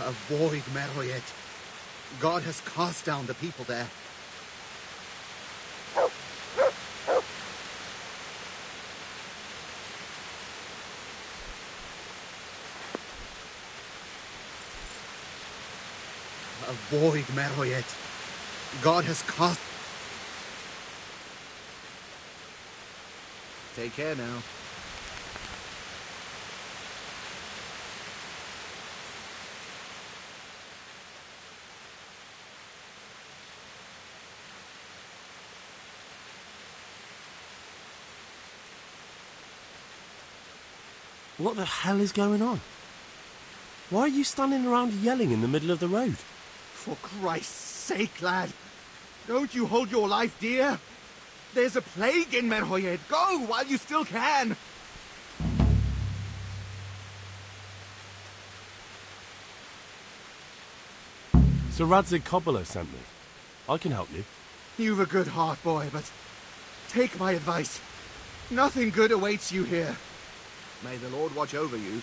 Avoid Meroyet. God has cast down the people there. Avoid Meroyet. God has cast... Take care now. What the hell is going on? Why are you standing around yelling in the middle of the road? For Christ's sake, lad. Don't you hold your life dear? There's a plague in Merhoyed. Go while you still can. Sir Radzig Kobyla sent me. I can help you. You've a good heart, boy, but take my advice. Nothing good awaits you here. May the Lord watch over you.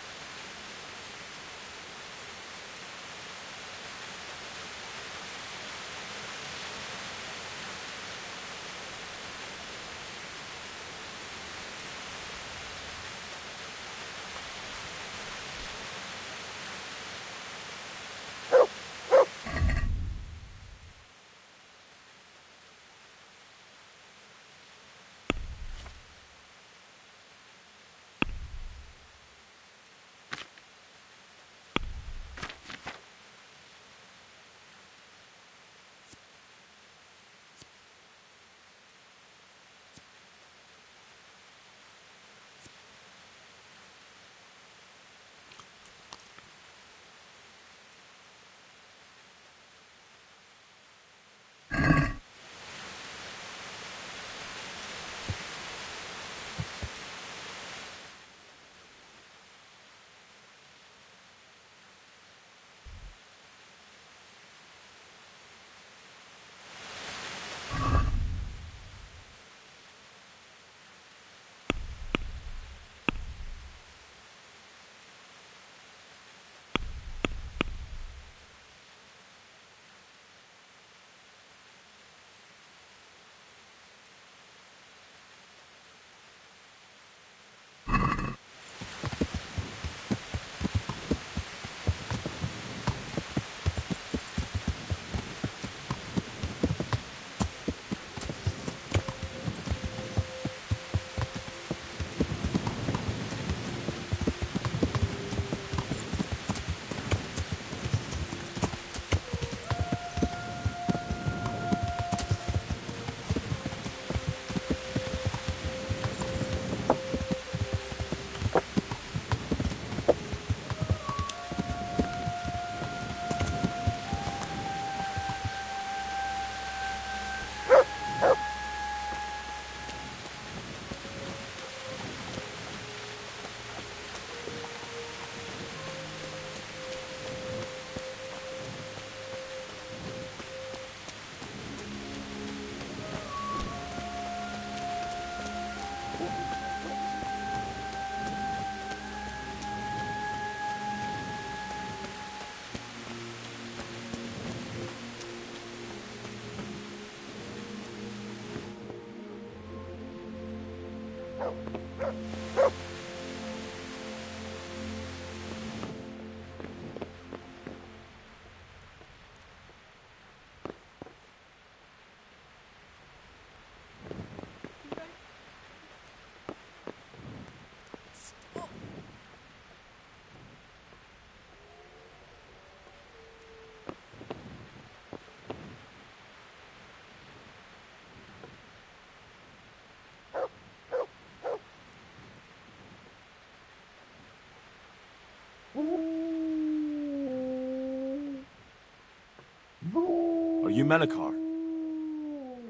Are you Melekar?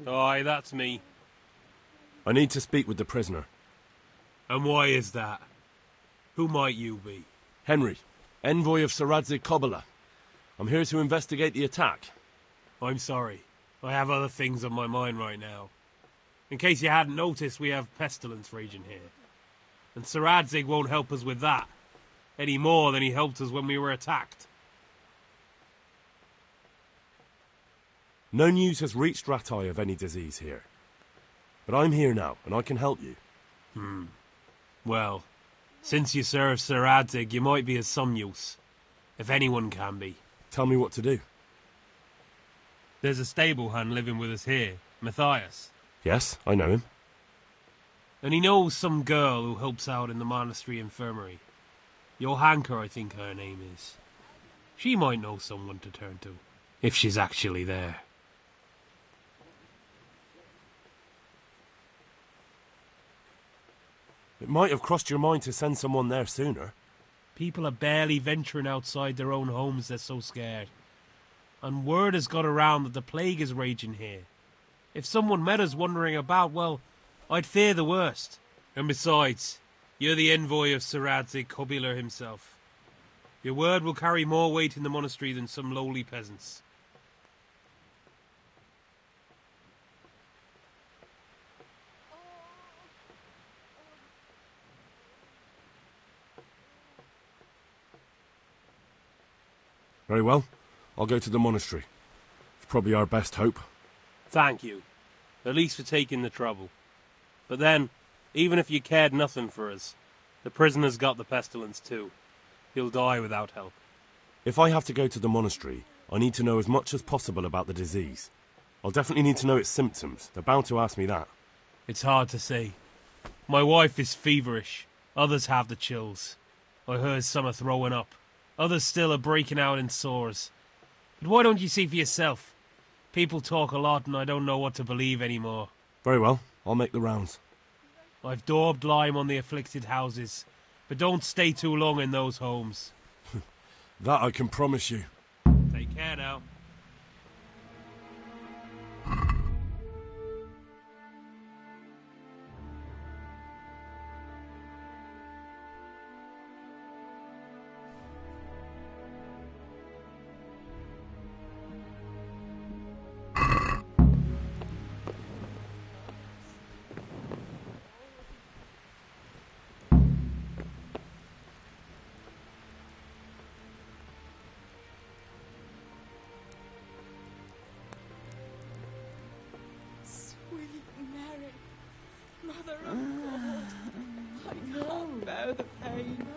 Aye, that's me. I need to speak with the prisoner. And why is that? Who might you be? Henry, envoy of Sir Radzig Kobyla. I'm here to investigate the attack. I'm sorry. I have other things on my mind right now. In case you hadn't noticed, we have pestilence raging here. And Sir Radzig won't help us with that, any more than he helped us when we were attacked. No news has reached Ratai of any disease here. But I'm here now, and I can help you. Well, since you serve Sir Adzig, you might be of some use. If anyone can be. Tell me what to do. There's a stable hand living with us here, Matthias. Yes, I know him. And he knows some girl who helps out in the monastery infirmary. Johanka, I think her name is. She might know someone to turn to, if she's actually there. It might have crossed your mind to send someone there sooner. People are barely venturing outside their own homes, they're so scared. And word has got around that the plague is raging here. If someone met us wandering about, well, I'd fear the worst. And besides, you're the envoy of Sir Adzig Kobyler himself. Your word will carry more weight in the monastery than some lowly peasants. Very well. I'll go to the monastery. It's probably our best hope. Thank you. At least for taking the trouble. But then, even if you cared nothing for us, the prisoner's got the pestilence too. He'll die without help. If I have to go to the monastery, I need to know as much as possible about the disease. I'll definitely need to know its symptoms. They're bound to ask me that. It's hard to say. My wife is feverish. Others have the chills. I heard some are throwing up. Others still are breaking out in sores. But why don't you see for yourself? People talk a lot and I don't know what to believe anymore. Very well. I'll make the rounds. I've daubed lime on the afflicted houses, but don't stay too long in those homes. That I can promise you. Take care now. Mother of God, I can't bear the pain.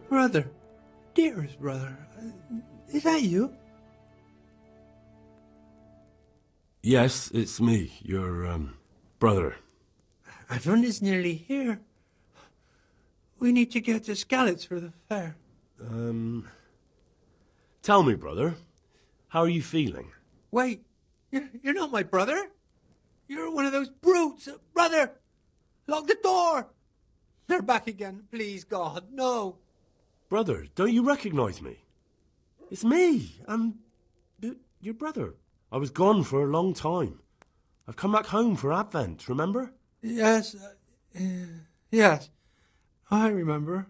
Brother, dearest brother, is that you? Yes, it's me, your, brother. Everyone is nearly here. We need to get to Skalitz for the fair. Tell me, brother, how are you feeling? Wait, you're not my brother? You're one of those brutes. Brother, lock the door. They're back again. Please, God, no. Brother, don't you recognize me? It's me. Your brother. I was gone for a long time. I've come back home for Advent, remember? Yes, yes, I remember.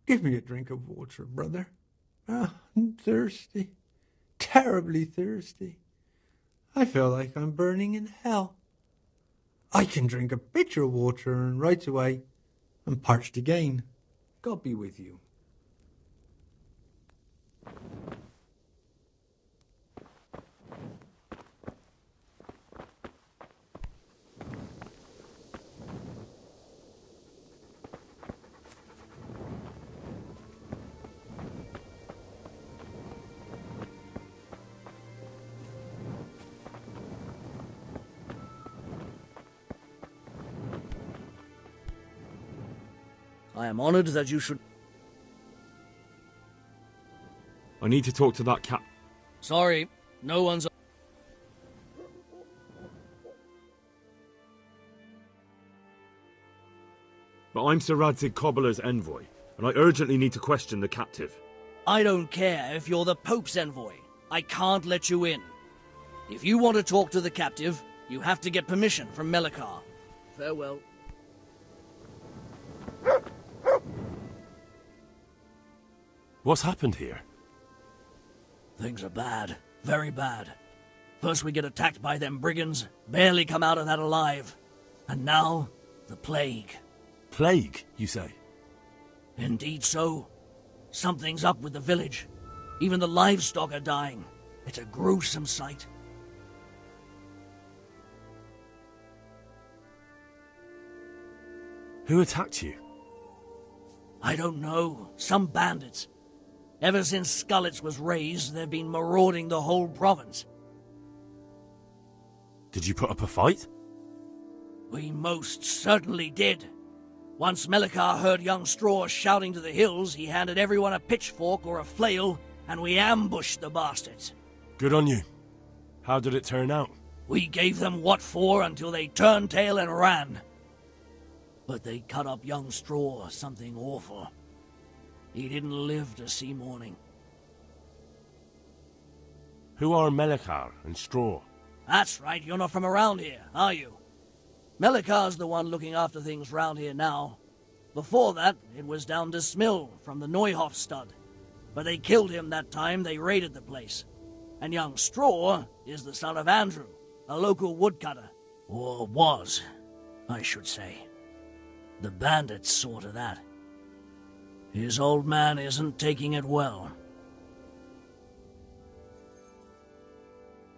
Give me a drink of water, brother. Ah, I'm thirsty, terribly thirsty. I feel like I'm burning in hell. I can drink a pitcher of water and right away I'm parched again. God be with you. I am honored that you should... I need to talk to that cat. Sorry, no one's... But I'm Sir Radzig Cobbler's envoy, and I urgently need to question the captive. I don't care if you're the Pope's envoy. I can't let you in. If you want to talk to the captive, you have to get permission from Melikar. Farewell. What's happened here? Things are bad. Very bad. First we get attacked by them brigands, barely come out of that alive. And now, the plague. Plague, you say? Indeed so. Something's up with the village. Even the livestock are dying. It's a gruesome sight. Who attacked you? I don't know. Some bandits. Ever since Skullets was raised, they've been marauding the whole province. Did you put up a fight? We most certainly did. Once Melikar heard young Straw shouting to the hills, he handed everyone a pitchfork or a flail, and we ambushed the bastards. Good on you. How did it turn out? We gave them what for until they turned tail and ran. But they cut up young Straw something awful. He didn't live to see morning. Who are Melikar and Straw? That's right, you're not from around here, are you? Melikar's the one looking after things round here now. Before that, it was down to Smill from the Neuhoff stud. But they killed him that time they raided the place. And young Straw is the son of Andrew, a local woodcutter. Or was, I should say. The bandits saw to that. His old man isn't taking it well.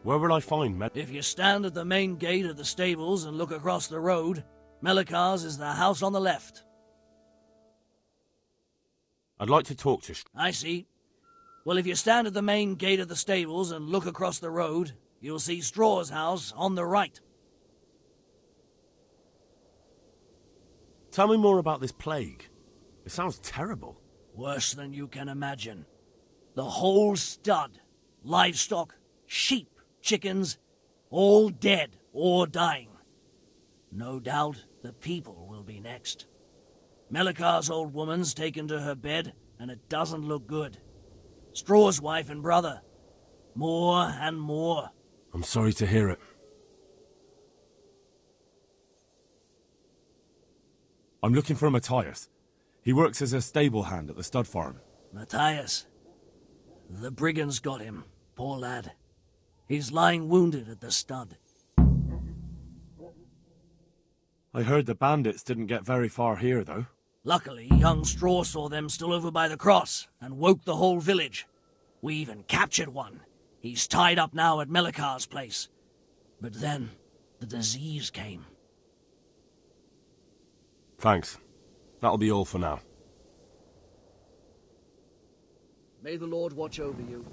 Where will I find If you stand at the main gate of the stables and look across the road, Melikar's is the house on the left. I'd like to talk to... I see. Well, if you stand at the main gate of the stables and look across the road, you'll see Straw's house on the right. Tell me more about this plague. It sounds terrible. Worse than you can imagine. The whole stud, livestock, sheep, chickens, all dead or dying. No doubt the people will be next. Melikar's old woman's taken to her bed, and it doesn't look good. Straw's wife and brother. More and more. I'm sorry to hear it. I'm looking for Matthias. He works as a stable hand at the stud farm. Matthias. The brigands got him, poor lad. He's lying wounded at the stud. I heard the bandits didn't get very far here, though. Luckily, young Straw saw them still over by the cross and woke the whole village. We even captured one. He's tied up now at Melikar's place. But then, the disease came. Thanks. That'll be all for now. May the Lord watch over you.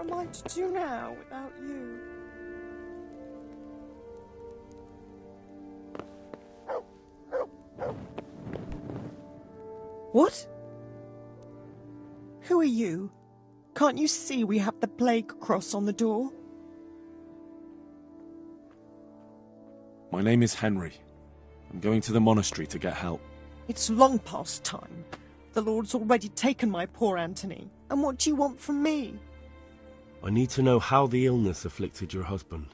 am I to do now without you? What? Who are you? Can't you see we have the plague cross on the door? My name is Henry. I'm going to the monastery to get help. It's long past time. The Lord's already taken my poor Anthony. And what do you want from me? I need to know how the illness afflicted your husband.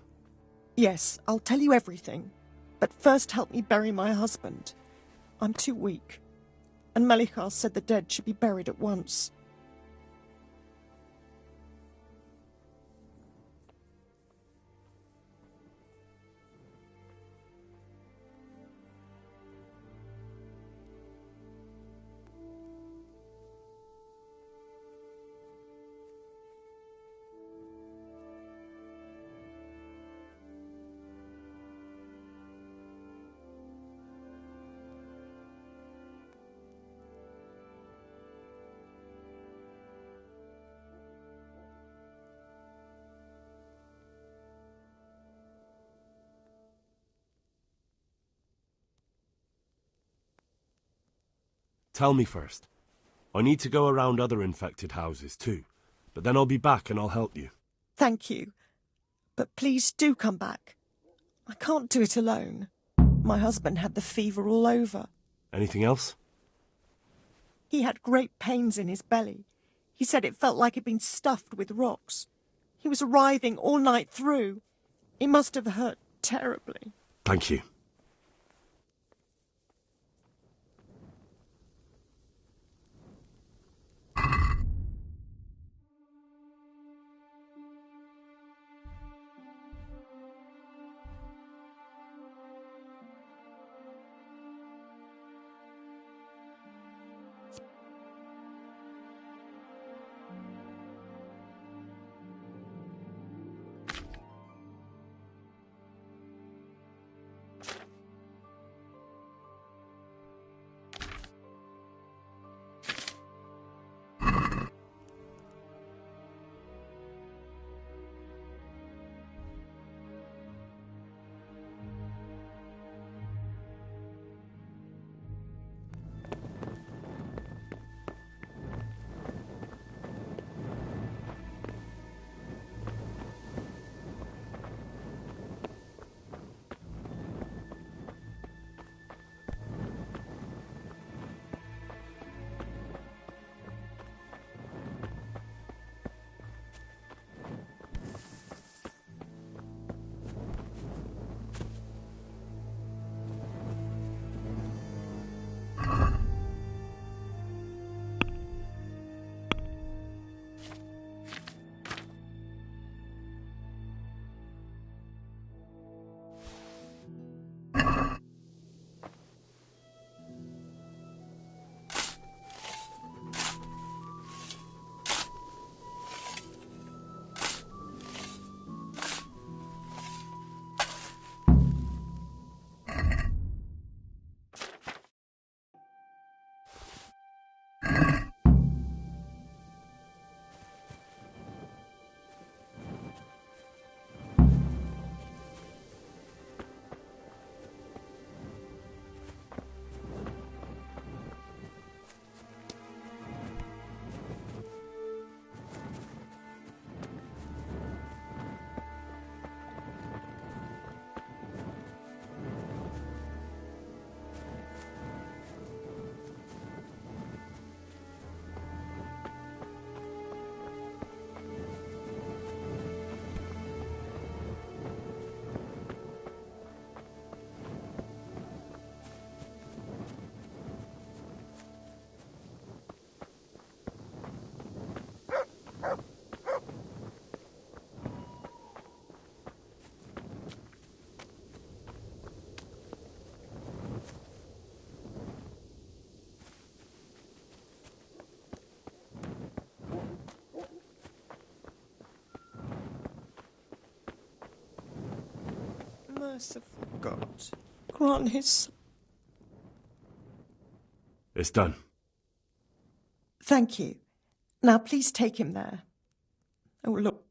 Yes, I'll tell you everything. But first help me bury my husband. I'm too weak. And Melichar said the dead should be buried at once. Tell me first. I need to go around other infected houses too, but then I'll be back and I'll help you. Thank you. But please do come back. I can't do it alone. My husband had the fever all over. Anything else? He had great pains in his belly. He said it felt like it'd been stuffed with rocks. He was writhing all night through. It must have hurt terribly. Thank you. Merciful God, grant his... It's done. Thank you. Now please take him there. Oh, look.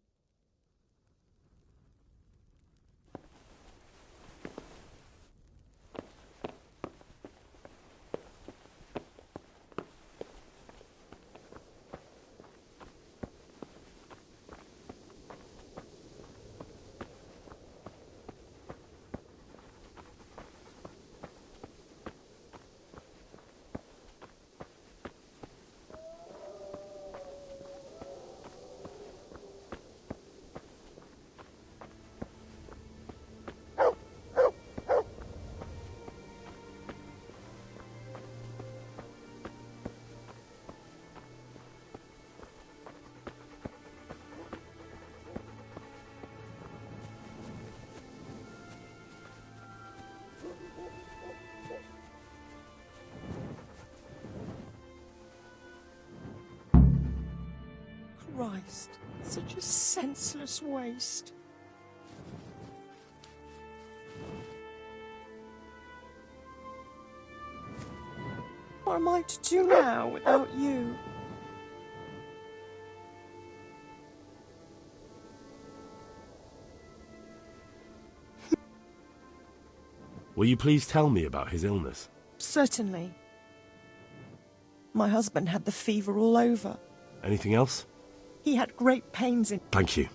Christ, such a senseless waste. What am I to do now without you? Will you please tell me about his illness? Certainly. My husband had the fever all over. Anything else? He had great pains in... Thank you.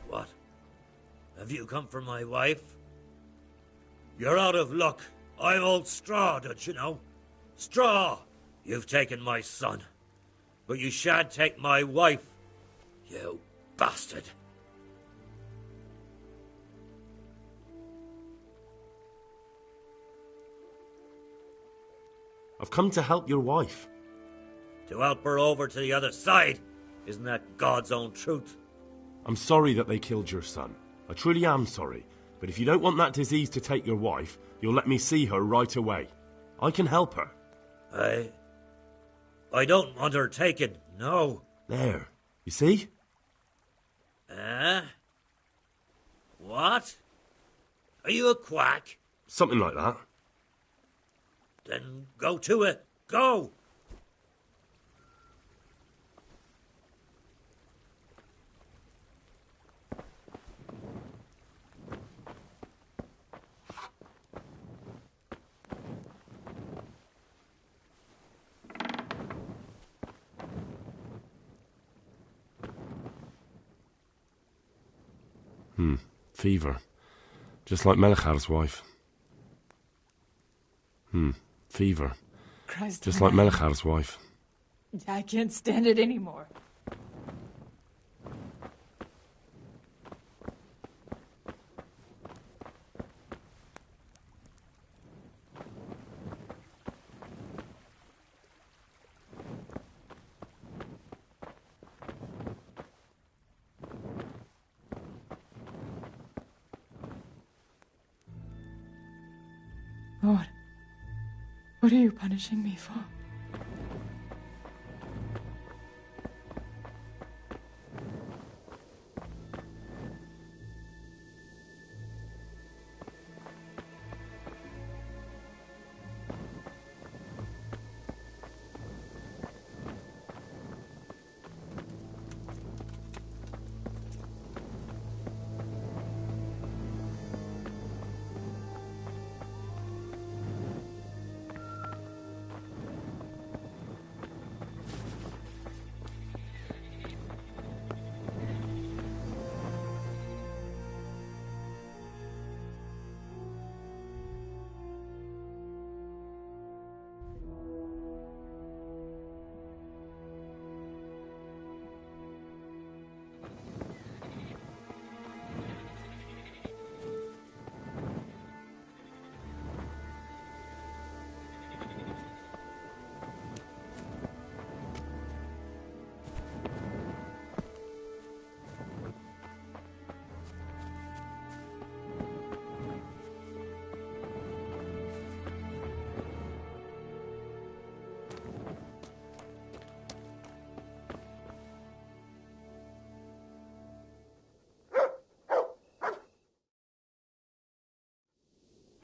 What? Have you come for my wife? You're out of luck. I'm old Straw, don't you know? Straw! You've taken my son. But you shan't take my wife. You bastard. I've come to help your wife. To help her over to the other side. Isn't that God's own truth? I'm sorry that they killed your son. I truly am sorry. But if you don't want that disease to take your wife, you'll let me see her right away. I can help her. I don't want her taken, no. There. You see? What? Are you a quack? Something like that. Then go to it. Go! Fever. Just like Melichar's wife. Fever. Christ, Just like Melichar's wife. I can't stand it anymore. Lord, what are you punishing me for?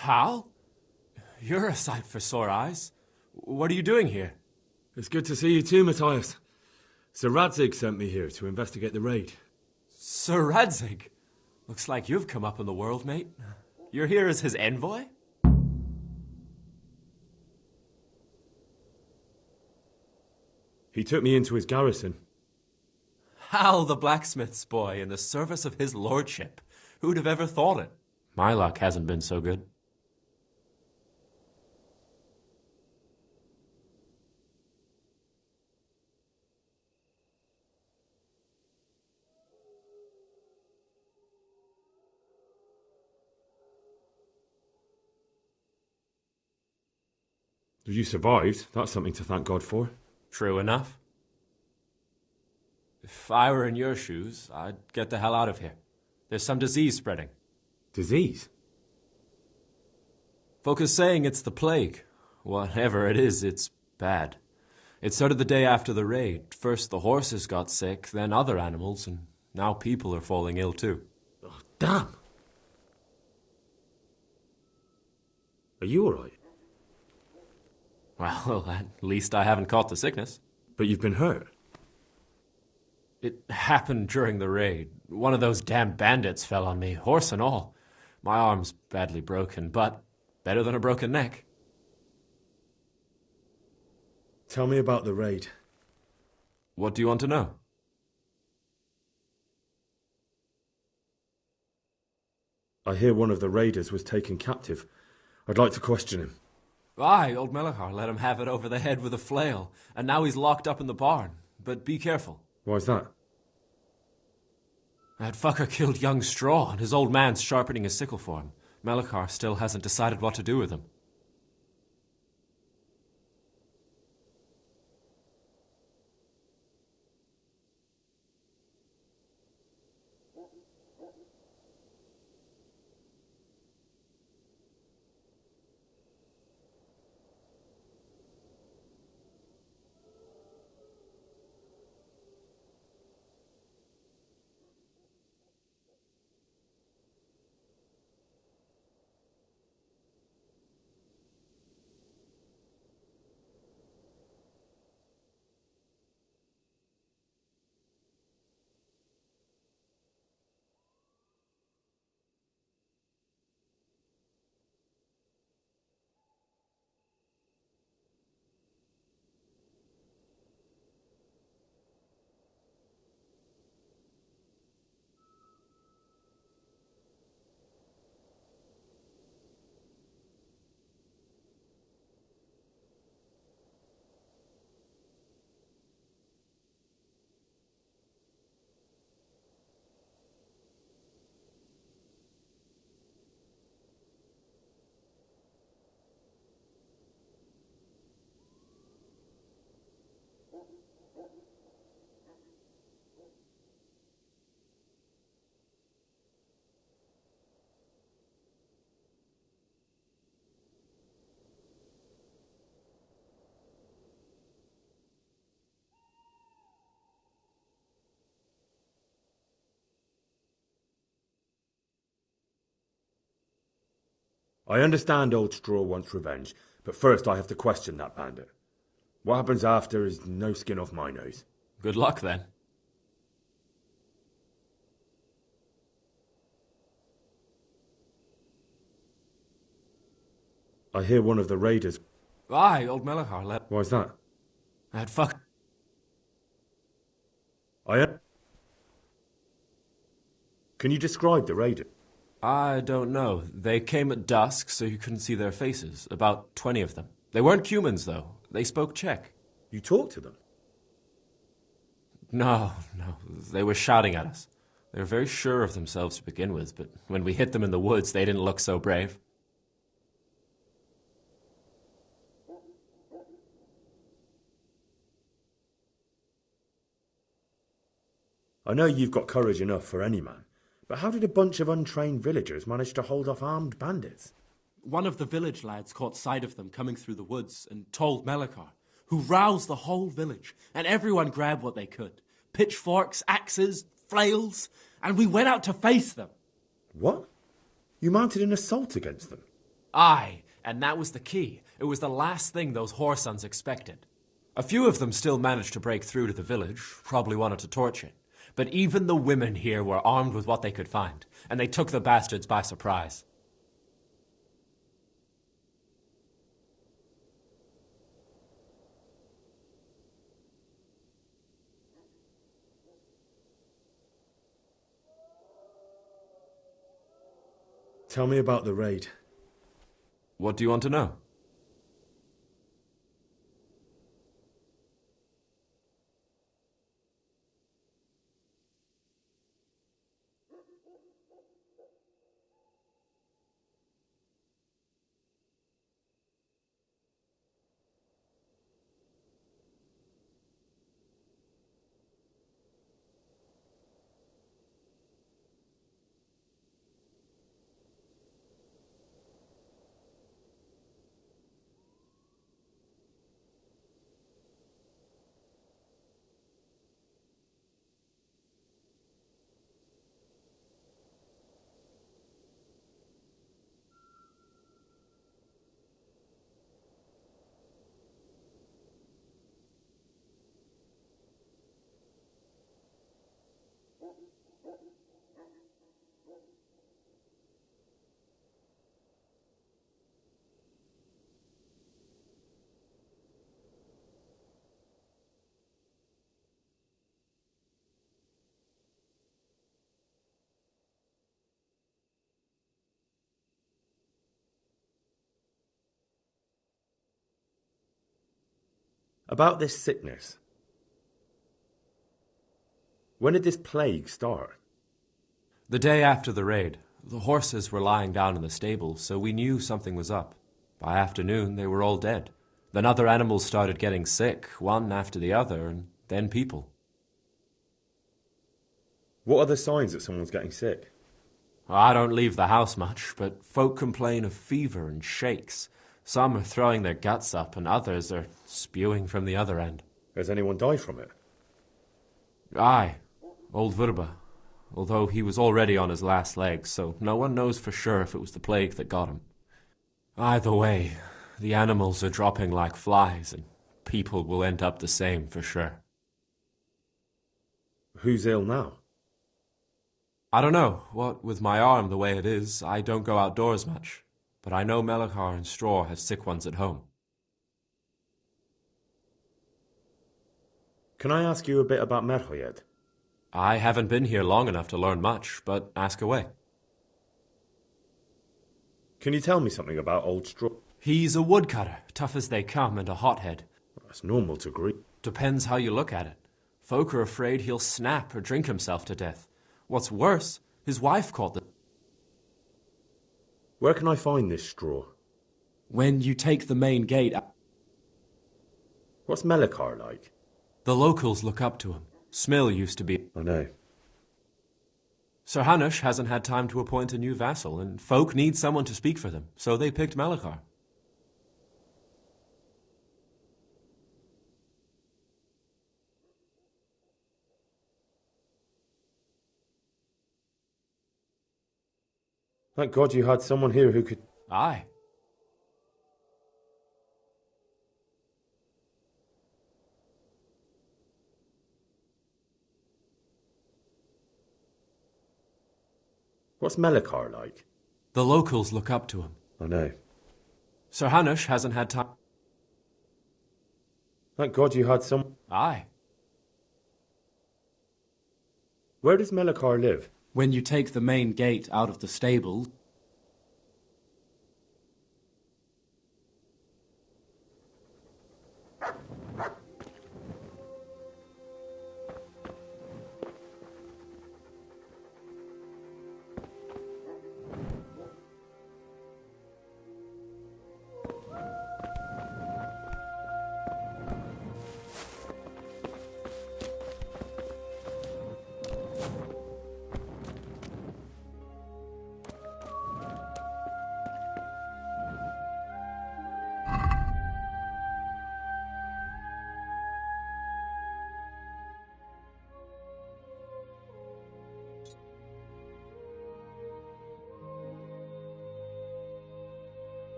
Hal? You're a sight for sore eyes. What are you doing here? It's good to see you too, Matthias. Sir Radzig sent me here to investigate the raid. Sir Radzig? Looks like you've come up in the world, mate. You're here as his envoy? He took me into his garrison. Hal the blacksmith's boy in the service of his lordship. Who'd have ever thought it? My luck hasn't been so good. You survived. That's something to thank God for. True enough. If I were in your shoes, I'd get the hell out of here. There's some disease spreading. Disease? Folk are saying it's the plague. Whatever it is, it's bad. It started the day after the raid. First the horses got sick, then other animals, and now people are falling ill too. Oh, damn! Are you alright? Well, at least I haven't caught the sickness. But you've been hurt? It happened during the raid. One of those damn bandits fell on me, horse and all. My arm's badly broken, but better than a broken neck. Tell me about the raid. What do you want to know? I hear one of the raiders was taken captive. I'd like to question him. Aye, old Melechar let him have it over the head with a flail, and now he's locked up in the barn. But be careful. Why's that? That fucker killed young Straw, and his old man's sharpening his sickle for him. Melechar still hasn't decided what to do with him. I understand old Straw wants revenge, but first I have to question that bandit. What happens after is no skin off my nose. Good luck, then. I hear one of the raiders... Aye, old Melechar let... Why's that? That fuck... Can you describe the raider? I don't know. They came at dusk, so you couldn't see their faces. About 20 of them. They weren't humans, though. They spoke Czech. You talked to them? No. They were shouting at us. They were very sure of themselves to begin with, but when we hit them in the woods, they didn't look so brave. I know you've got courage enough for any man, but how did a bunch of untrained villagers manage to hold off armed bandits? One of the village lads caught sight of them coming through the woods and told Melechar, who roused the whole village, and everyone grabbed what they could. Pitchforks, axes, flails, and we went out to face them. What? You mounted an assault against them? Aye, and that was the key. It was the last thing those whoresons expected. A few of them still managed to break through to the village, probably wanted to torch it. But even the women here were armed with what they could find, and they took the bastards by surprise. Tell me about the raid. What do you want to know? About this sickness. When did this plague start? The day after the raid. The horses were lying down in the stable, so we knew something was up. By afternoon, they were all dead. Then other animals started getting sick, one after the other, and then people. What are the signs that someone's getting sick? I don't leave the house much, but folk complain of fever and shakes. Some are throwing their guts up, and others are spewing from the other end. Has anyone died from it? Aye, old Vurba. Although he was already on his last legs, so no one knows for sure if it was the plague that got him. Either way, the animals are dropping like flies, and people will end up the same for sure. Who's ill now? I don't know. What with my arm the way it is, I don't go outdoors much. But I know Melachar and Straw have sick ones at home. Can I ask you a bit about Merhoyed? I haven't been here long enough to learn much, but ask away. Can you tell me something about Old Straw? He's a woodcutter, tough as they come, and a hothead. That's normal to agree. Depends how you look at it. Folk are afraid he'll snap or drink himself to death. What's worse, his wife caught the... Where can I find this Straw? When you take the main gate... What's Melachar like? The locals look up to him. Smill used to be... I know. Sir Hanush hasn't had time to appoint a new vassal, and folk need someone to speak for them, so they picked Melachar. Thank God you had someone here who could... Aye. What's Melachar like? The locals look up to him. I know. Sir Hanush hasn't had time... Thank God you had some... Aye. Where does Melachar live? When you take the main gate out of the stable...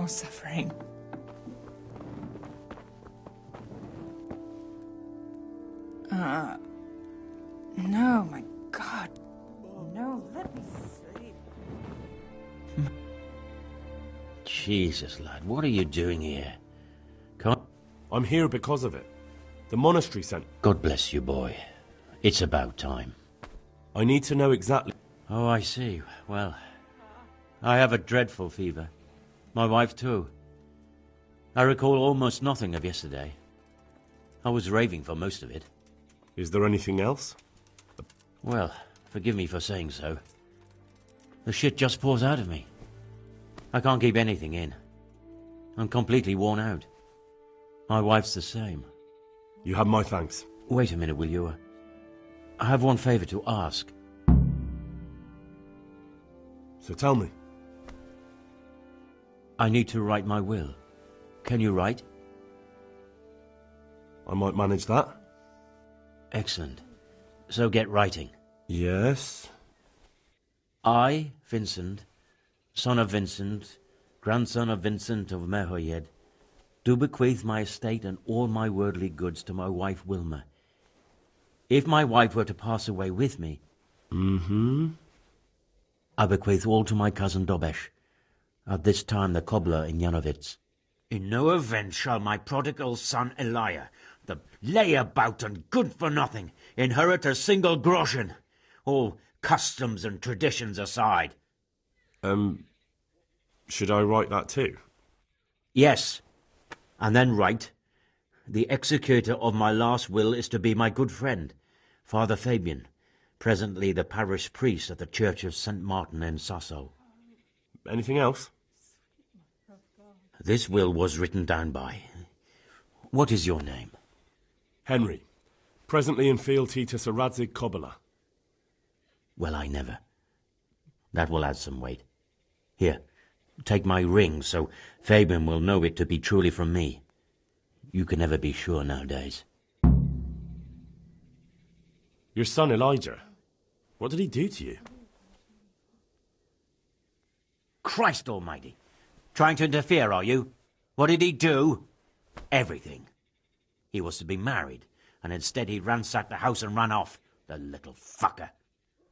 suffering. No, my God. No, let me sleep. Jesus, lad, what are you doing here? Come on. I'm here because of it. The monastery sent... God bless you, boy. It's about time. I need to know exactly... Oh, I see. Well, I have a dreadful fever. My wife, too. I recall almost nothing of yesterday. I was raving for most of it. Is there anything else? Well, forgive me for saying so. The shit just pours out of me. I can't keep anything in. I'm completely worn out. My wife's the same. You have my thanks. Wait a minute, will you? I have one favor to ask. So tell me. I need to write my will. Can you write? I might manage that. Excellent. So get writing. Yes? I, Vincent, son of Vincent, grandson of Vincent of Merhoyed, do bequeath my estate and all my worldly goods to my wife Wilma. If my wife were to pass away with me, I bequeath all to my cousin Dobesh, at this time the cobbler in Janovitz. In no event shall my prodigal son Elia, the layabout and good-for-nothing, inherit a single groschen, all customs and traditions aside. Should I write that too? Yes, and then write, the executor of my last will is to be my good friend, Father Fabian, presently the parish priest at the Church of St. Martin in Sasso. Anything else? This will was written down by... What is your name? Henry. Presently in fealty to Sir Radzig Kobyla. Well, I never. That will add some weight. Here, take my ring, so Fabian will know it to be truly from me. You can never be sure nowadays. Your son Elijah. What did he do to you? Christ almighty! Trying to interfere, are you? What did he do? Everything. He was to be married, and instead he ransacked the house and ran off. The little fucker.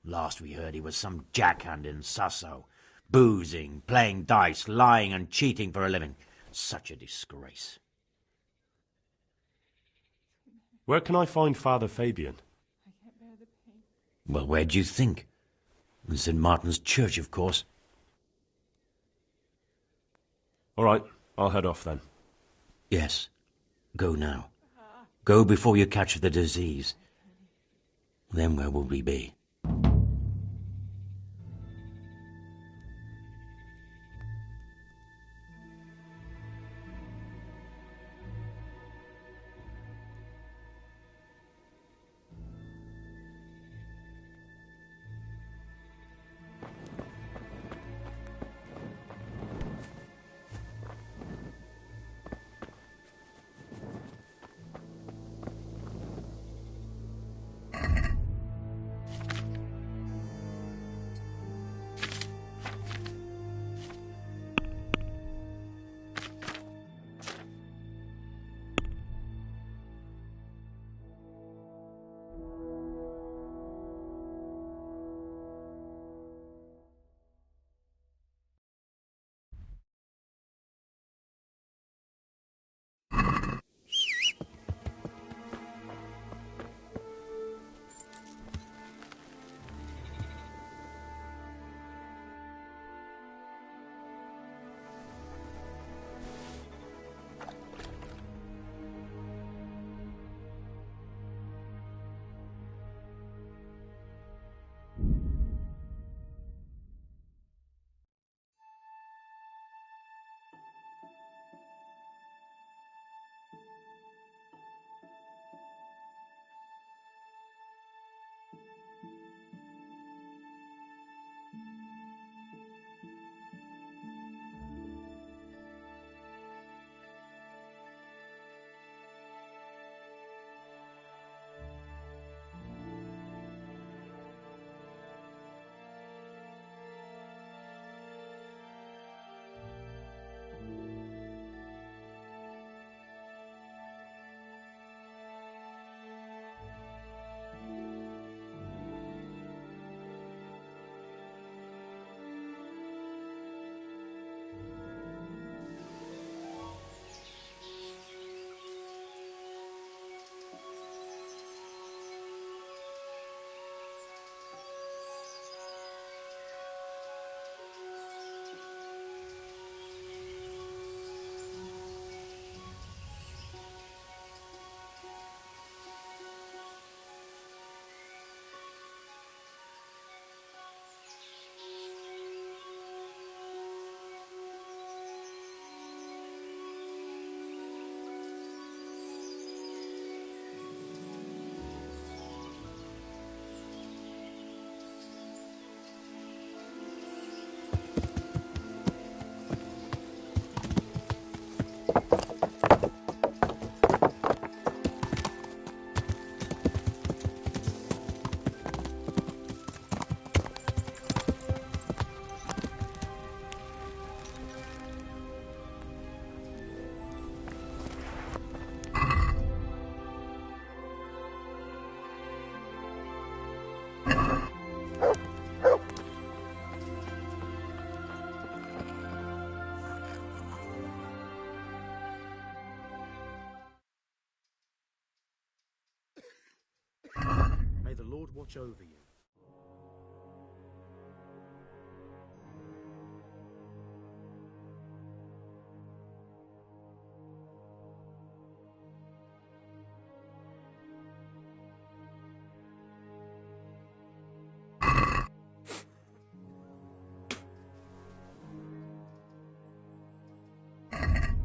Last we heard he was some jackhand in Sasso. Boozing, playing dice, lying and cheating for a living. Such a disgrace. Where can I find Father Fabian? Well, where do you think? In St. Martin's Church, of course. All right, I'll head off then. Yes. Go now. Go before you catch the disease. Then where will we be? watch over you.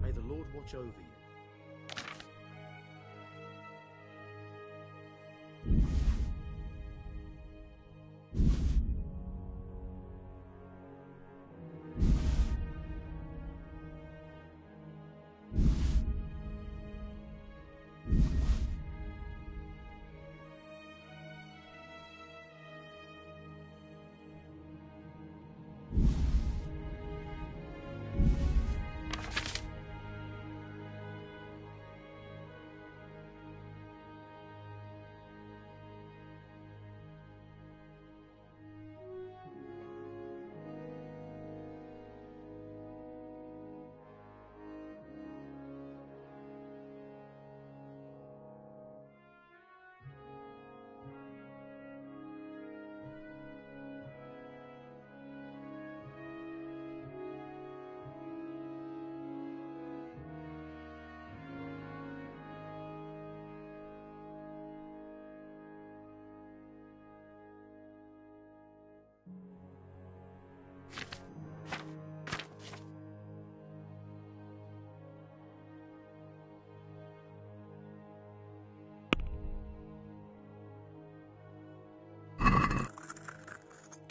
May the Lord watch over you.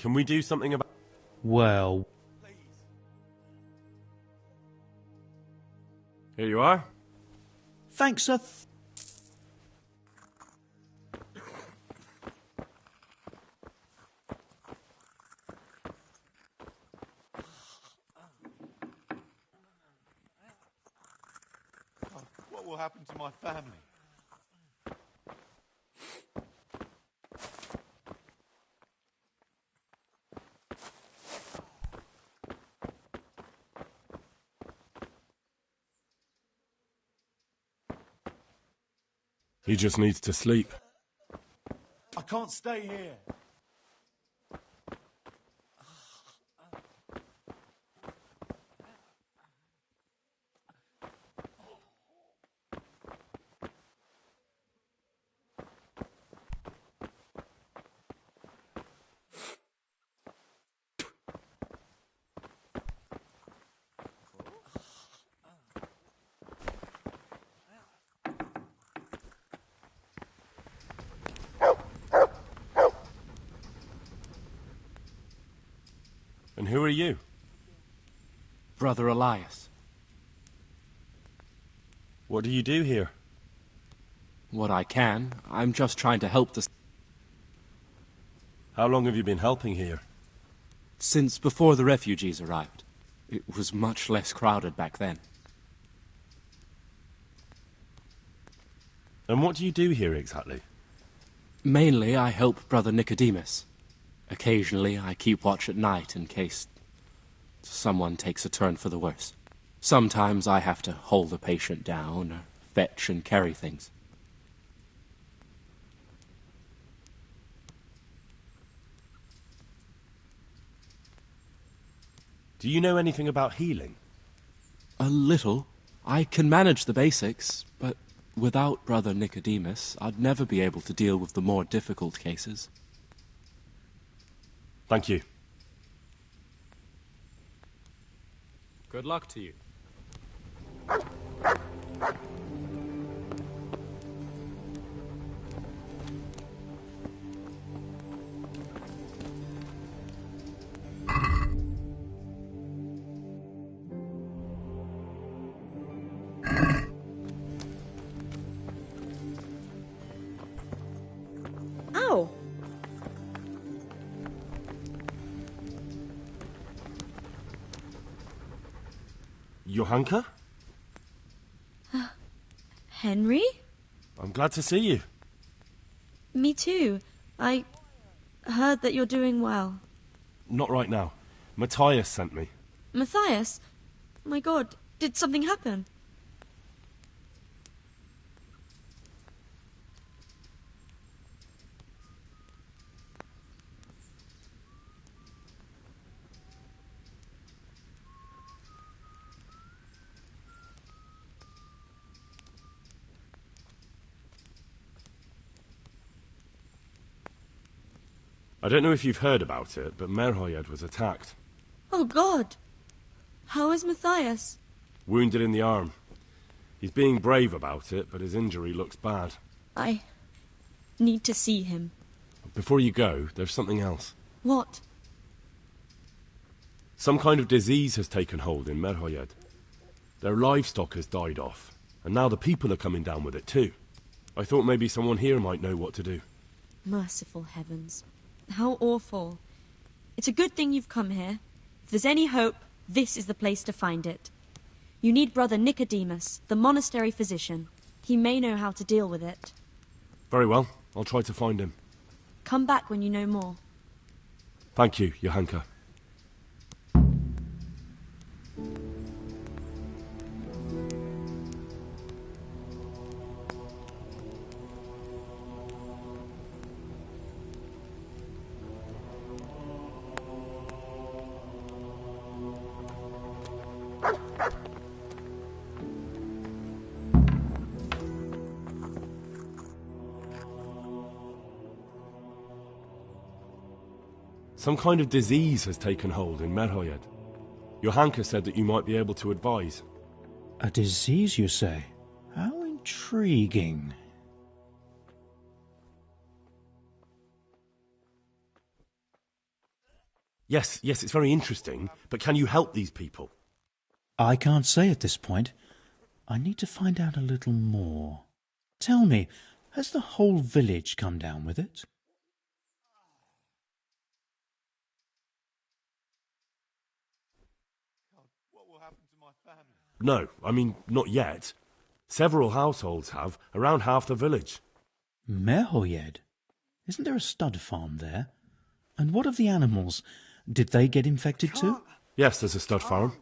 Can we do something about... Well, Here you are. Thanks a... What will happen to my family? He just needs to sleep. I can't stay here. And who are you? Brother Elias. What do you do here? What I can. I'm just trying to help the... How long have you been helping here? Since before the refugees arrived. It was much less crowded back then. And what do you do here exactly? Mainly, I help Brother Nicodemus. Occasionally, I keep watch at night in case someone takes a turn for the worse. Sometimes I have to hold a patient down or fetch and carry things. Do you know anything about healing? A little. I can manage the basics, but without Brother Nicodemus, I'd never be able to deal with the more difficult cases. Thank you. Good luck to you. Ow! Johanka? Henry? I'm glad to see you. Me too. I heard that you're doing well. Not right now. Matthias sent me. Matthias? My God, did something happen? I don't know if you've heard about it, but Merhoyed was attacked. Oh, God! How is Matthias? Wounded in the arm. He's being brave about it, but his injury looks bad. I need to see him. Before you go, there's something else. What? Some kind of disease has taken hold in Merhoyed. Their livestock has died off, and now the people are coming down with it too. I thought maybe someone here might know what to do. Merciful heavens. How awful. It's a good thing you've come here. If there's any hope, this is the place to find it. You need Brother Nicodemus, the monastery physician. He may know how to deal with it. Very well. I'll try to find him. Come back when you know more. Thank you, Johanka. Some kind of disease has taken hold in Merhoyed. Johanka said that you might be able to advise. A disease, you say? How intriguing. Yes, it's very interesting, but can you help these people? I can't say at this point. I need to find out a little more. Tell me, has the whole village come down with it? No, I mean, not yet. Several households have, around half the village. Merhoyed? Isn't there a stud farm there? And what of the animals? Did they get infected too? Yes, there's a stud farm.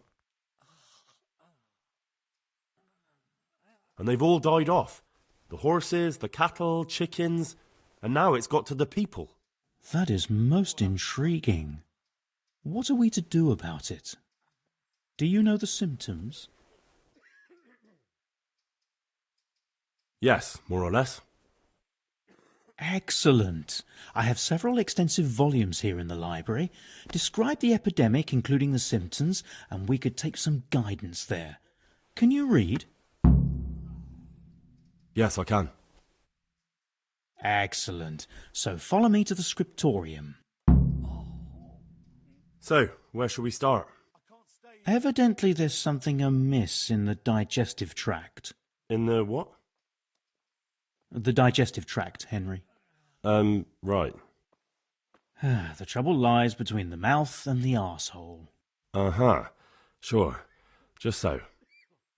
And they've all died off. The horses, the cattle, chickens, and now it's got to the people. That is most intriguing. What are we to do about it? Do you know the symptoms? Yes, more or less. Excellent. I have several extensive volumes here in the library. Describe the epidemic, including the symptoms, and we could take some guidance there. Can you read? Yes, I can. Excellent. So follow me to the scriptorium. So, where shall we start? Evidently there's something amiss in the digestive tract. In the what? The digestive tract, Henry. Right. The trouble lies between the mouth and the arsehole. Uh-huh. Sure. Just so.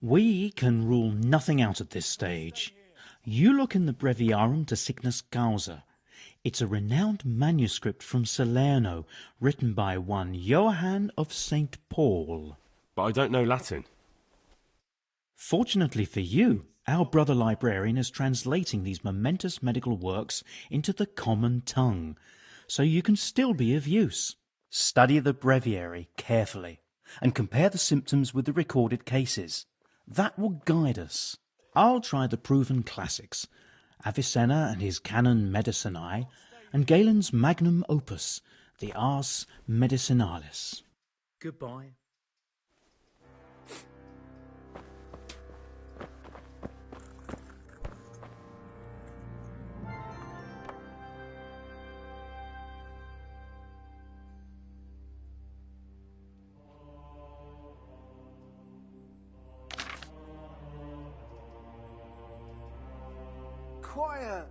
We can rule nothing out at this stage. You look in the Breviarum de Sickness Causa. It's a renowned manuscript from Salerno, written by one Johann of St. Paul. But I don't know Latin. Fortunately for you, our brother librarian is translating these momentous medical works into the common tongue, so you can still be of use. Study the breviary carefully, and compare the symptoms with the recorded cases. That will guide us. I'll try the proven classics, Avicenna and his Canon Medicinae, and Galen's magnum opus, the Ars Medicinalis. Goodbye. Quiet!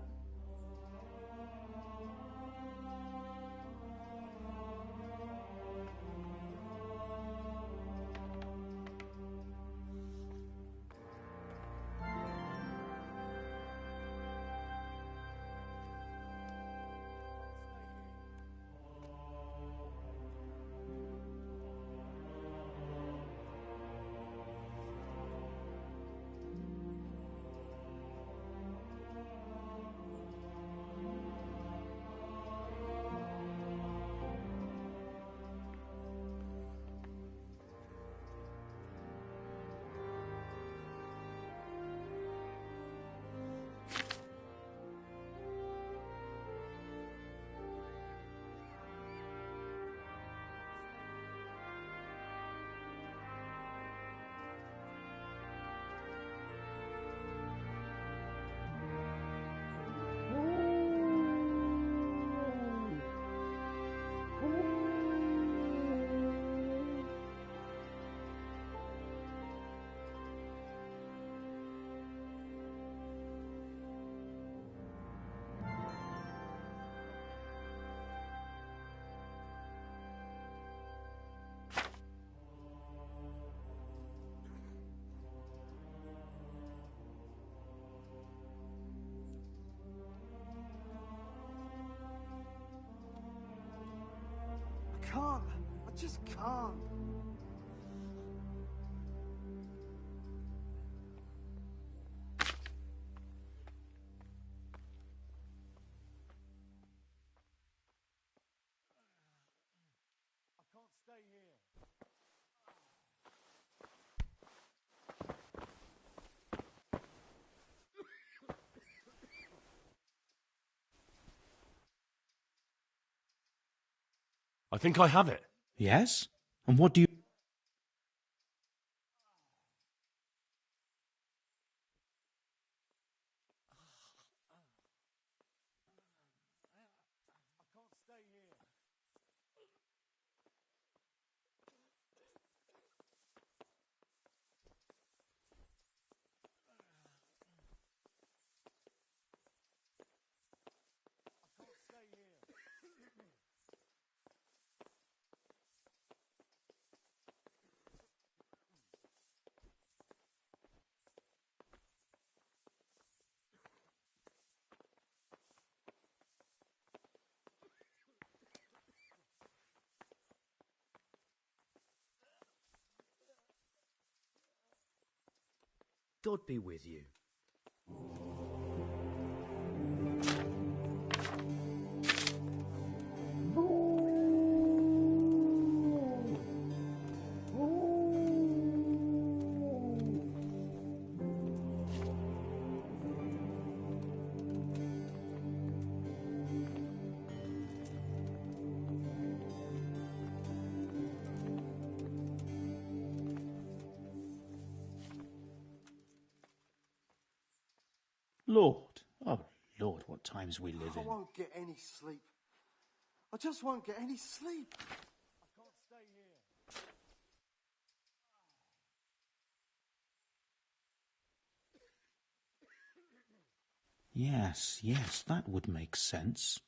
can't. I just can't. I can't stay here. I think I have it. Yes? And what do you... I can't stay here. I can't stay here. God be with you. Lord, oh Lord, what times we live I in. won't get any sleep. I just won't get any sleep. I can't stay here. Yes, yes, that would make sense.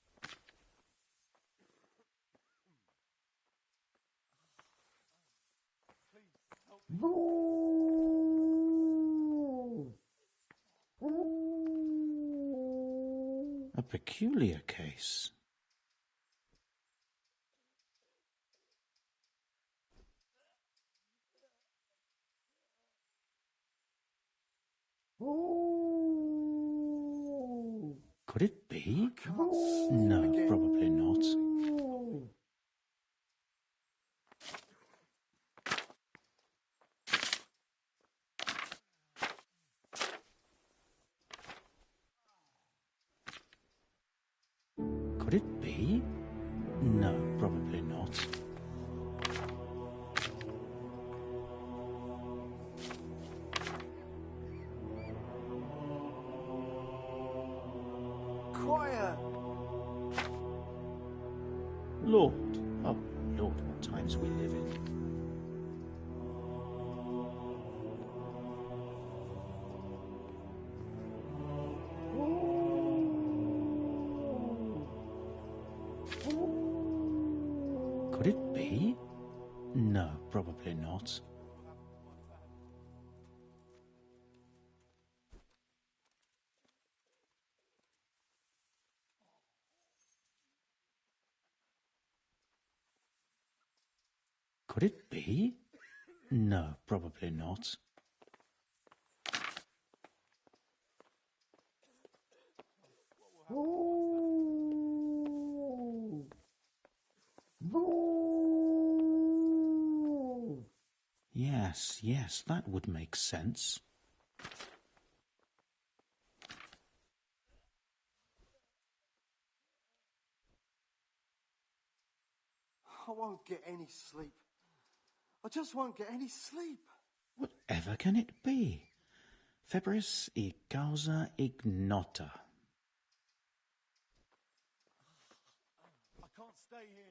A peculiar case. Could it be? No, probably not. Could it be? No, probably not. Quiet! Lord, oh Lord, what times we live in. Could it be? No, probably not. Could it be? No, probably not. Yes, yes, that would make sense. I won't get any sleep. I just won't get any sleep. Whatever can it be? Febris e causa ignota. I can't stay here.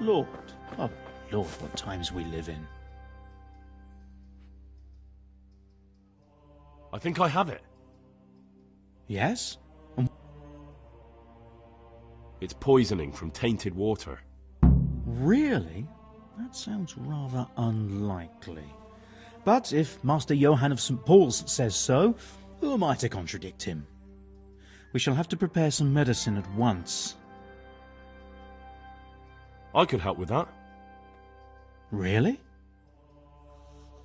Lord, oh Lord, what times we live in. I think I have it. Yes? It's poisoning from tainted water. Really? That sounds rather unlikely. But if Master Johann of St. Paul's says so, who am I to contradict him? We shall have to prepare some medicine at once. I could help with that. Really?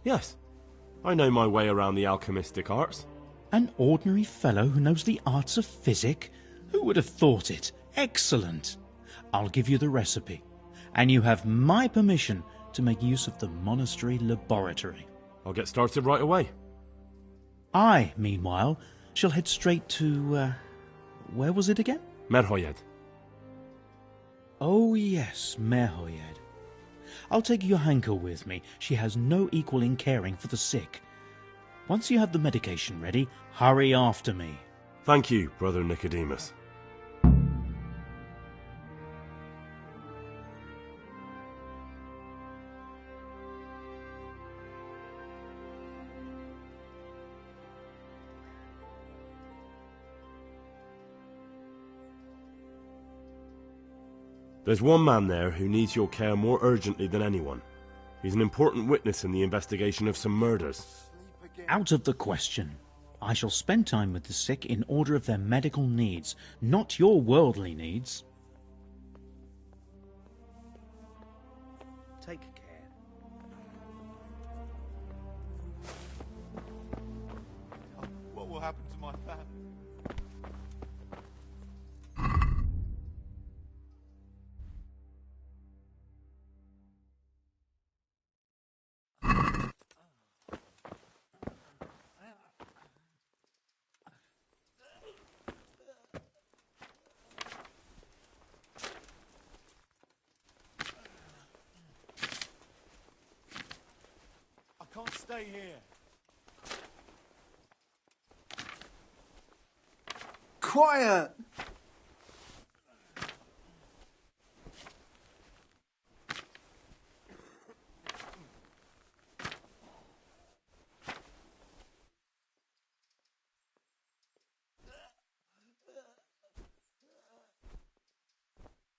Yes. I know my way around the alchemistic arts. An ordinary fellow who knows the arts of physic? Who would have thought it? Excellent. I'll give you the recipe, and you have my permission to make use of the monastery laboratory. I'll get started right away. I, meanwhile, shall head straight to, where was it again? Merhoyed. Oh yes, Merhoyed. I'll take Johanka with me. She has no equal in caring for the sick. Once you have the medication ready, hurry after me. Thank you, Brother Nicodemus. There's one man there who needs your care more urgently than anyone. He's an important witness in the investigation of some murders. Out of the question. I shall spend time with the sick in order of their medical needs, not your worldly needs. Take care. What will happen to my family? I can't stay here. Quiet!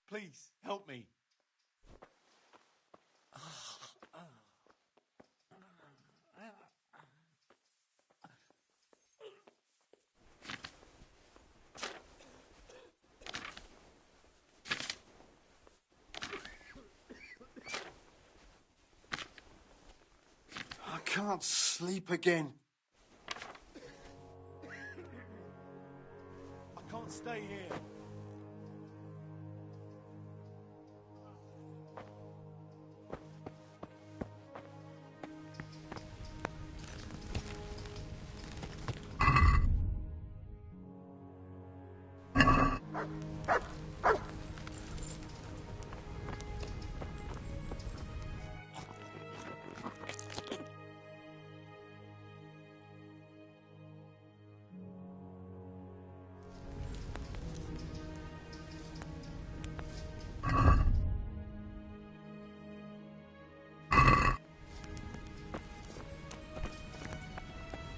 Please, help me. I can't sleep again. I can't stay here.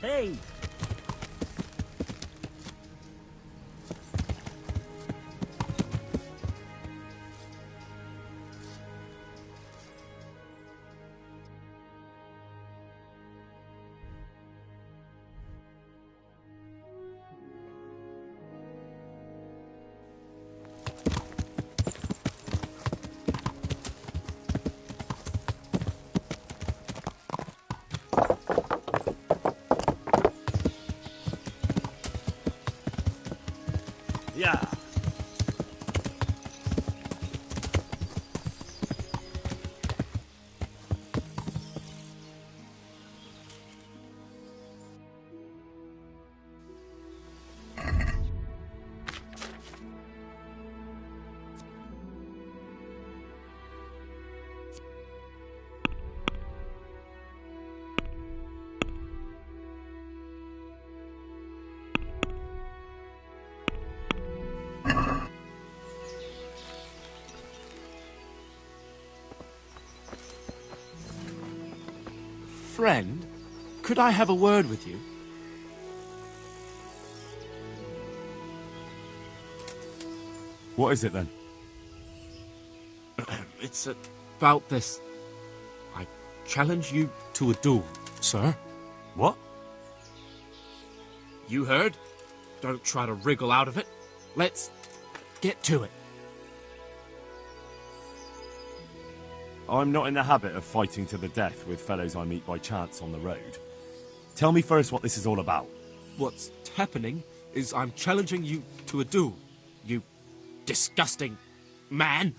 Hey! Yeah. Friend, could I have a word with you? What is it then? It's about this. I challenge you to a duel, sir. What? You heard? Don't try to wriggle out of it. Let's get to it. I'm not in the habit of fighting to the death with fellows I meet by chance on the road. Tell me first what this is all about. What's happening is I'm challenging you to a duel. You disgusting man.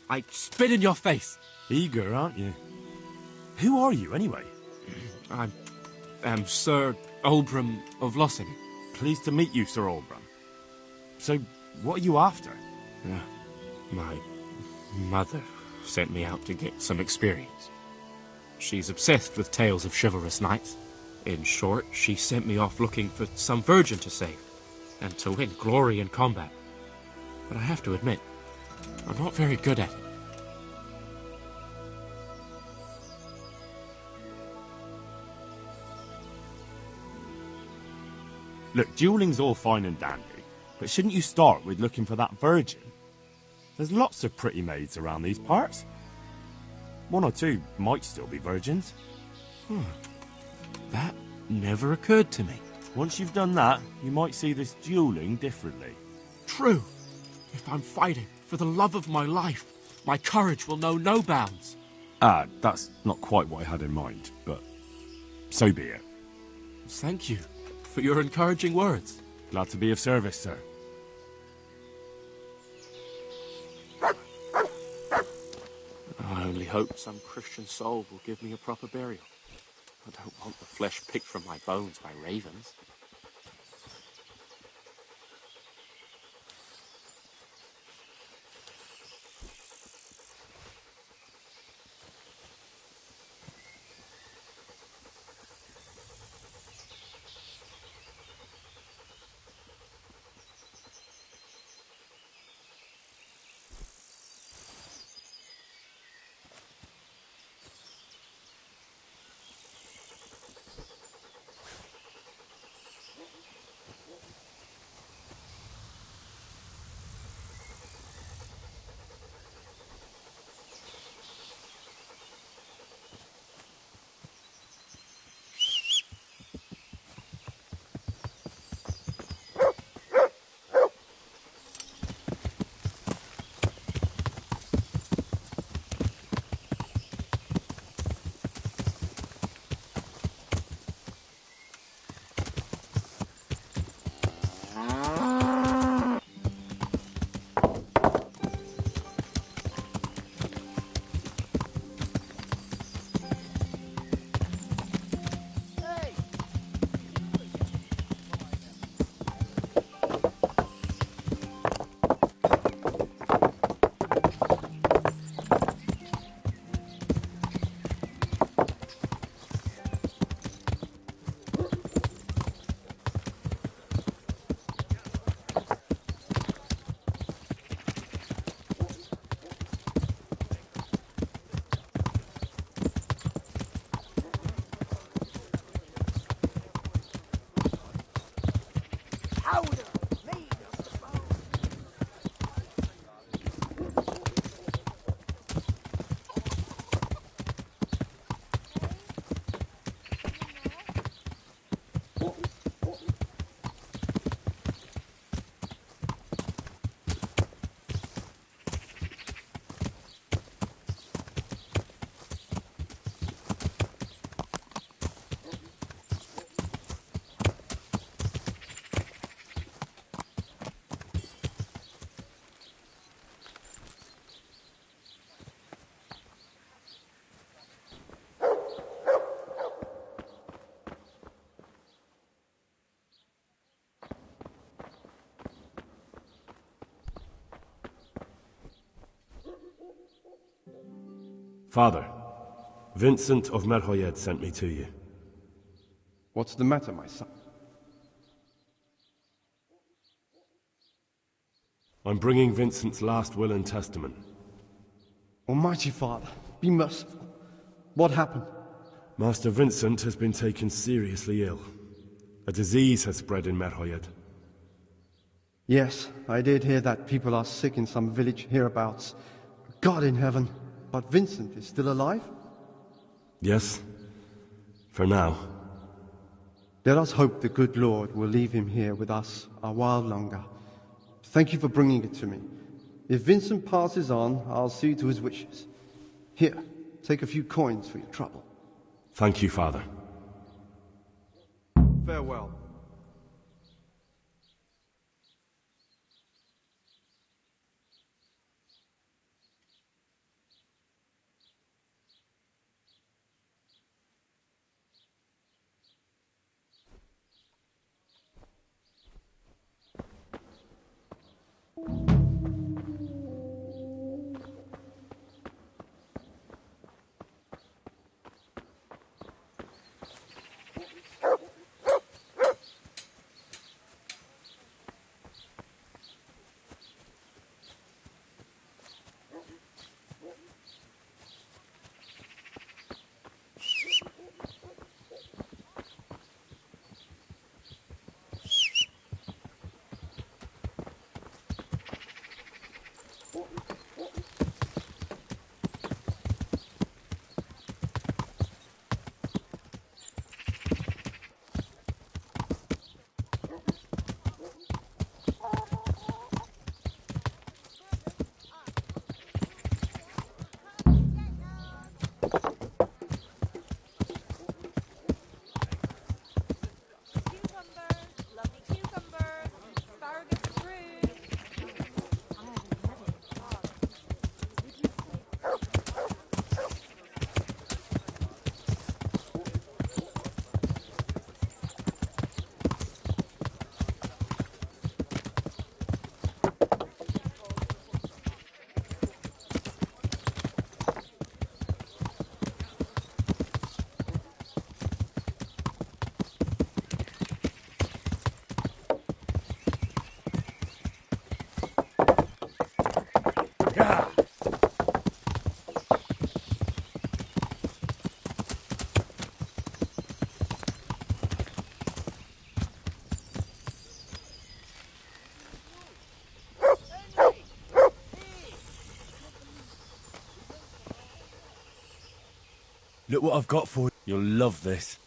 I spit in your face. Eager, aren't you? Who are you, anyway? I am Sir Oldbram of Lossing. Pleased to meet you, Sir Oldbram. So, what are you after? My mother sent me out to get some experience. She's obsessed with tales of chivalrous knights. In short, she sent me off looking for some virgin to save, and to win glory in combat. But I have to admit, I'm not very good at it. Look, dueling's all fine and dandy, but shouldn't you start with looking for that virgin? There's lots of pretty maids around these parts. One or two might still be virgins. That never occurred to me. Once you've done that, you might see this dueling differently. True. If I'm fighting for the love of my life, my courage will know no bounds. That's not quite what I had in mind, but so be it. Thank you for your encouraging words. Glad to be of service, sir. I only hope some Christian soul will give me a proper burial. I don't want the flesh picked from my bones by ravens. Father, Vincent of Merhoyed sent me to you. What's the matter, my son? I'm bringing Vincent's last will and testament. Almighty Father, be merciful. What happened? Master Vincent has been taken seriously ill. A disease has spread in Merhoyed. Yes, I did hear that people are sick in some village hereabouts. God in heaven. But Vincent is still alive? Yes. For now. Let us hope the good Lord will leave him here with us a while longer. Thank you for bringing it to me. If Vincent passes on, I'll see to his wishes. Here, take a few coins for your trouble. Thank you, Father. Farewell. Look what I've got for you. You'll love this.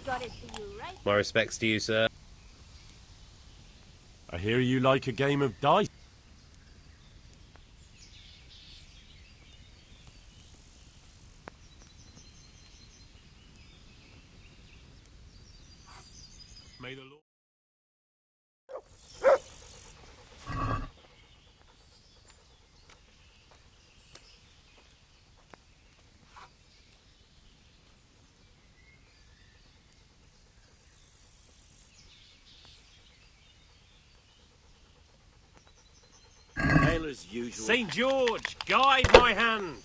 Got it for you, right? My respects to you, sir. I hear you like a game of dice. May the Lord... Hail as usual. St. George, guide my hand.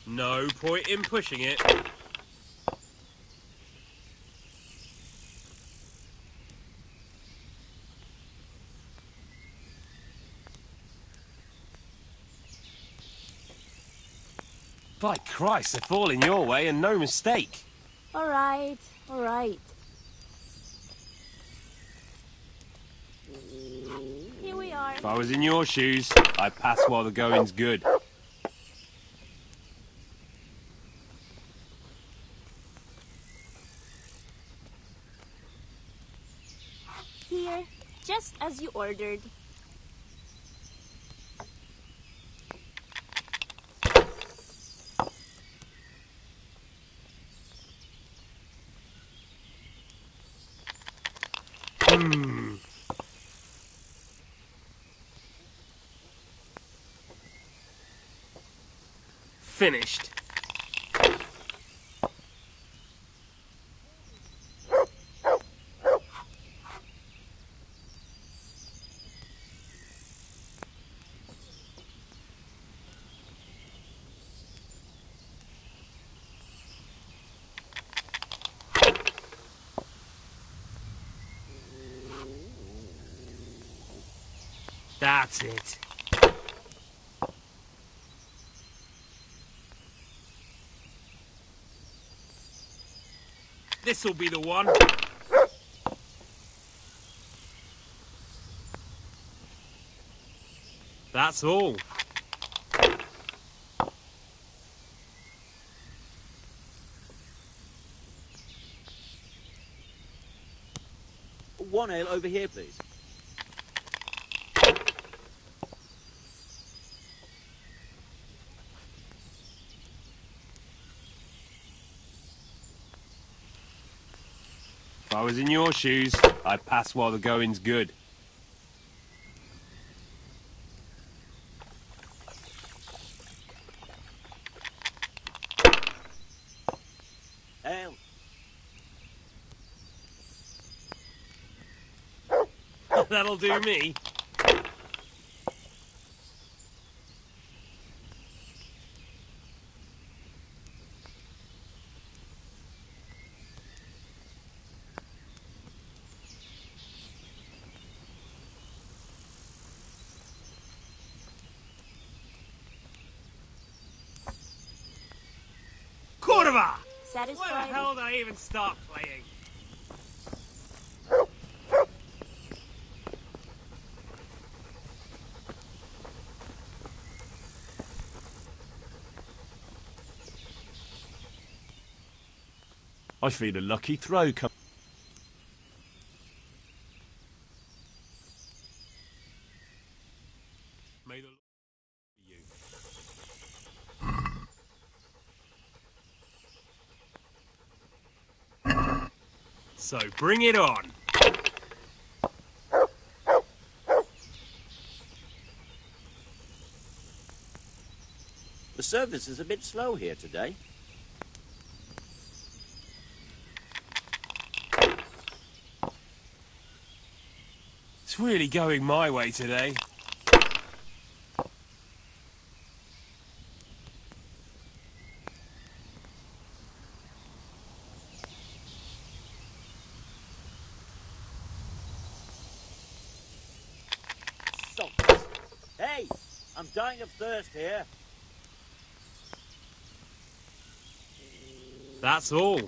No point in pushing it. By Christ, they're falling your way and no mistake. All right, all right. Here we are. If I was in your shoes, I'd pass while the going's good. Here, just as you ordered. Finished. That's it. This'll be the one. That's all. One ale over here, please. If I was in your shoes, I'd pass while the going's good. Ale. That'll do me. Cordova! Satisfied? Why the hell did I even start playing? I feel a lucky throw come. May the Lord So bring it on. The service is a bit slow here today. It's really going my way today. Salts. Hey, I'm dying of thirst here. That's all.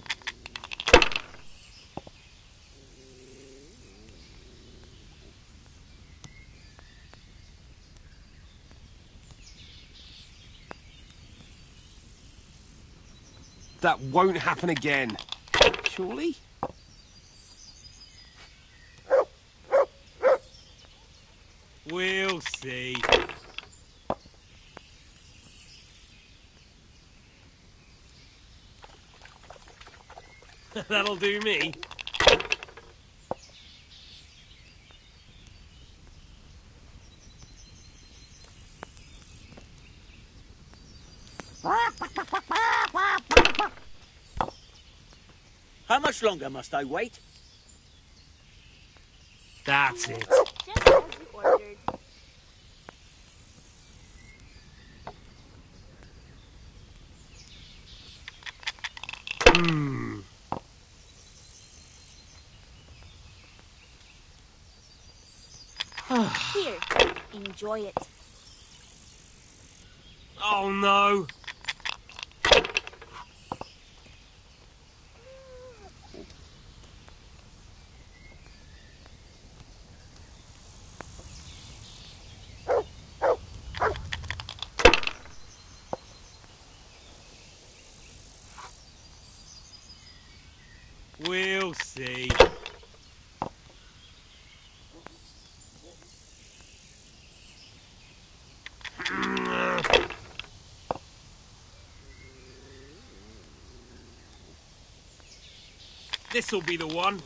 That won't happen again. Surely? We'll see. That'll do me. How much longer must I wait? That's it. Just as you ordered. Here, enjoy it. Oh no. We'll see. This'll be the one.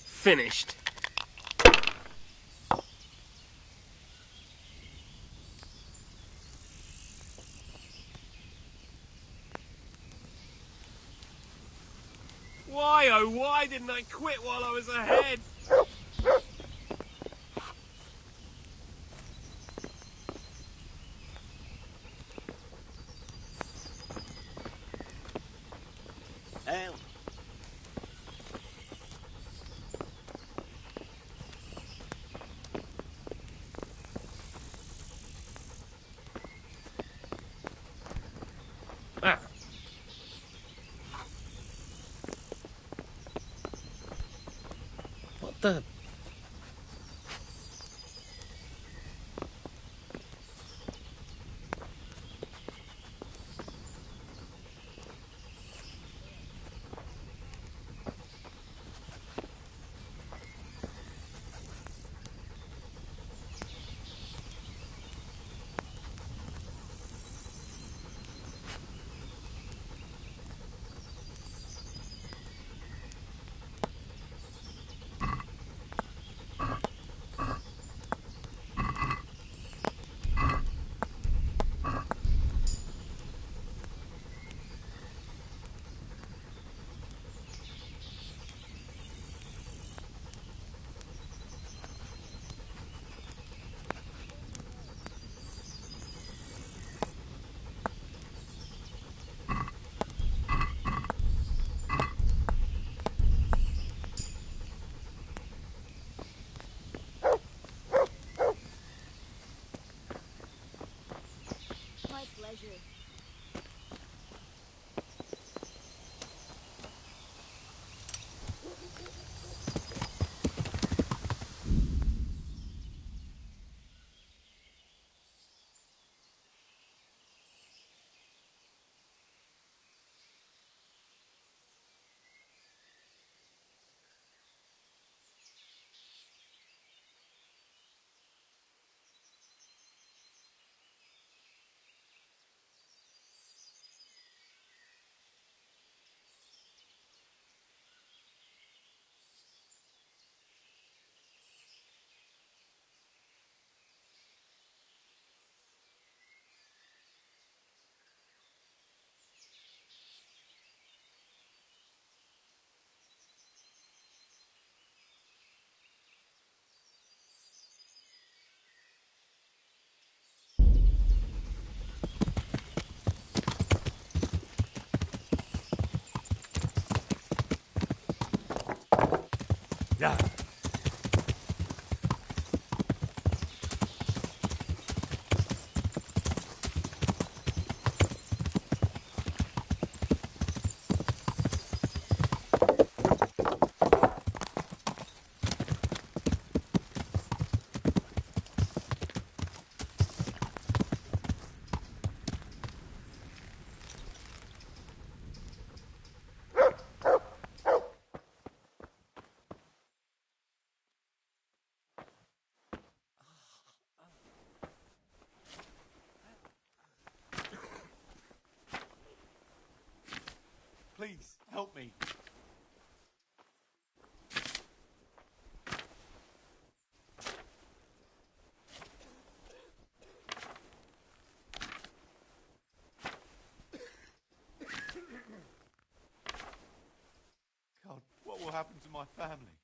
Finished. Why, oh why didn't I quit while I was ahead? Ale. Ah. What the? My pleasure. happened to my family?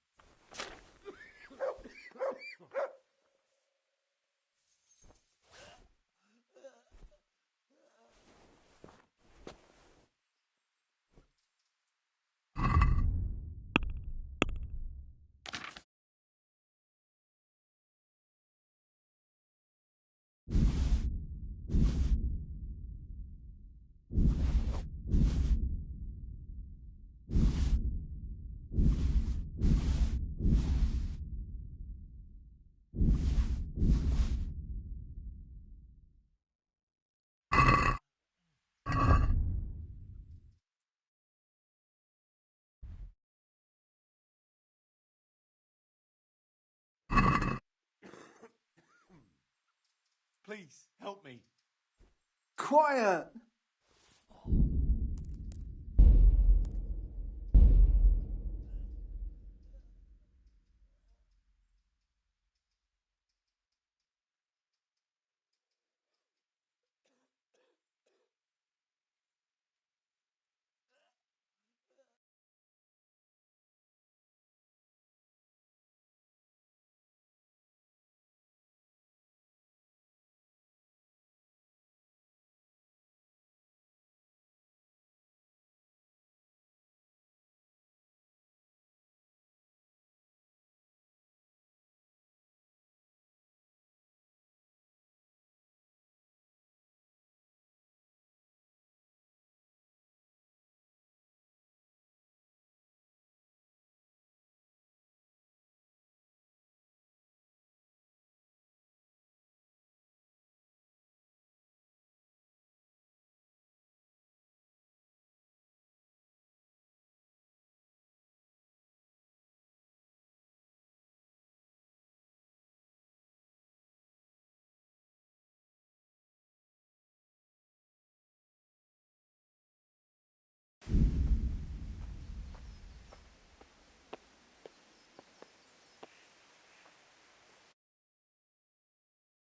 Please, help me. Quiet!